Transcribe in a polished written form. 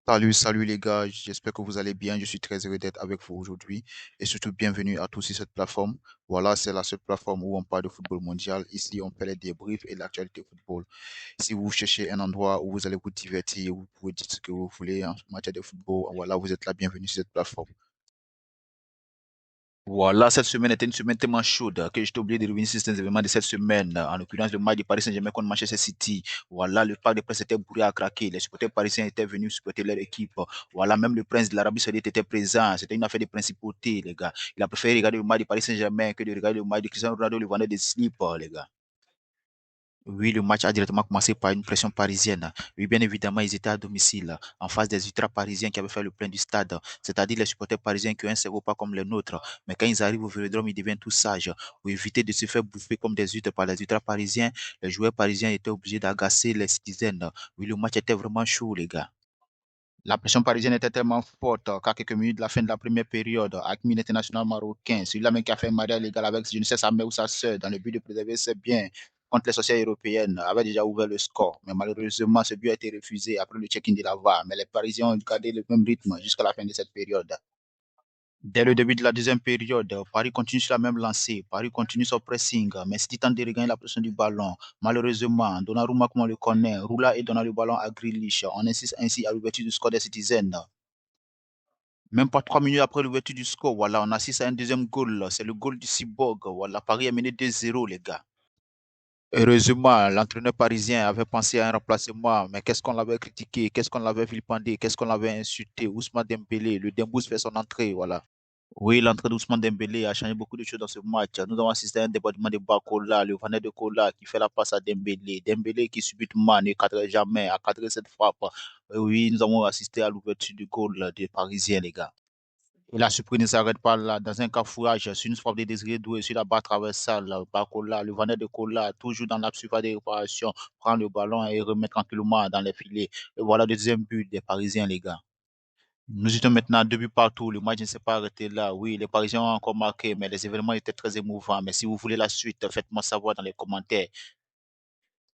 Salut les gars, j'espère que vous allez bien. Je suis très heureux d'être avec vous aujourd'hui et surtout bienvenue à tous sur cette plateforme. Voilà, c'est la seule plateforme où on parle de football mondial. Ici, on fait les débriefs et l'actualité football. Si vous cherchez un endroit où vous allez vous divertir, où vous pouvez dire ce que vous voulez en matière de football, voilà, vous êtes la bienvenue sur cette plateforme. Voilà, cette semaine était une semaine tellement chaude que j'étais obligé de revenir sur ces événements de cette semaine. En l'occurrence, le match de Paris Saint-Germain contre Manchester City. Voilà, le parc de presse était bourré à craquer. Les supporters parisiens étaient venus supporter leur équipe. Voilà, même le prince de l'Arabie Saoudite était présent. C'était une affaire de principauté, les gars. Il a préféré regarder le match de Paris Saint-Germain que de regarder le match de Cristiano Ronaldo, le vendeur de slip, les gars. Oui, le match a directement commencé par une pression parisienne. Oui, bien évidemment, ils étaient à domicile, en face des ultras parisiens qui avaient fait le plein du stade, c'est-à-dire les supporters parisiens qui ont un cerveau pas comme les nôtres. Mais quand ils arrivent au Vélodrome, ils deviennent tous sages. Pour éviter de se faire bouffer comme des huîtres par les ultras parisiens, les joueurs parisiens étaient obligés d'agacer les citizens. Oui, le match était vraiment chaud, les gars. La pression parisienne était tellement forte qu'à quelques minutes de la fin de la première période, Hakimi, l'international marocain, celui-là même qui a fait un mariage légal avec, je ne sais, sa mère ou sa sœur, dans le but de préserver ses biens contre les sociétés européennes, avait déjà ouvert le score. Mais malheureusement, ce but a été refusé après le check-in de la VAR. Mais les Parisiens ont gardé le même rythme jusqu'à la fin de cette période. Dès le début de la deuxième période, Paris continue sur la même lancée. Paris continue son pressing, mais City tente de regagner la pression du ballon. Malheureusement, Donnarumma, comme on le connaît, roula et donne le ballon à Grealish. On insiste ainsi à l'ouverture du score des Citizens. Même pas 3 minutes après l'ouverture du score, voilà, on assiste à un deuxième goal. C'est le goal du Cyborg. Voilà, Paris est mené 2-0, les gars. Heureusement, l'entraîneur parisien avait pensé à un remplacement, mais qu'est-ce qu'on l'avait critiqué, qu'est-ce qu'on l'avait vilipendé, qu'est-ce qu'on l'avait insulté. Ousmane Dembélé, le Dembous fait son entrée, voilà. Oui, l'entrée d'Ousmane Dembélé a changé beaucoup de choses dans ce match. Nous avons assisté à un débordement de Bakola, le Vanet de Kola qui fait la passe à Dembélé. Dembélé qui subitement ne cadre jamais, a cadré cette frappe. Oui, nous avons assisté à l'ouverture du goal des Parisiens, les gars. Et la surprise ne s'arrête pas là. Dans un cafouillage, sur une frappe de Désiré Doué, sur la barre traversale, Bakola, le Vanet de Kola, toujours dans la surface de réparation, prend le ballon et remet tranquillement dans les filets. Et voilà le deuxième but des Parisiens, les gars. Nous étions maintenant à 2 buts partout. Le match ne s'est pas arrêté là. Oui, les Parisiens ont encore marqué, mais les événements étaient très émouvants. Mais si vous voulez la suite, faites-moi savoir dans les commentaires.